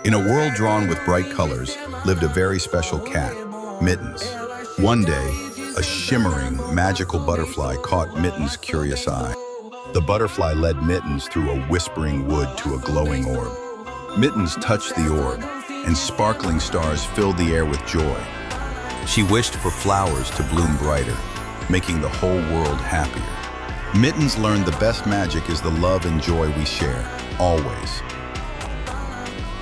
In a world drawn with bright colors lived a very special cat, Mittens. One day, a shimmering, magical butterfly caught Mittens' curious eye. The butterfly led Mittens through a whispering wood to a glowing orb. Mittens touched the orb, and sparkling stars filled the air with joy. She wished for flowers to bloom brighter, making the whole world happier. Mittens learned the best magic is the love and joy we share, always.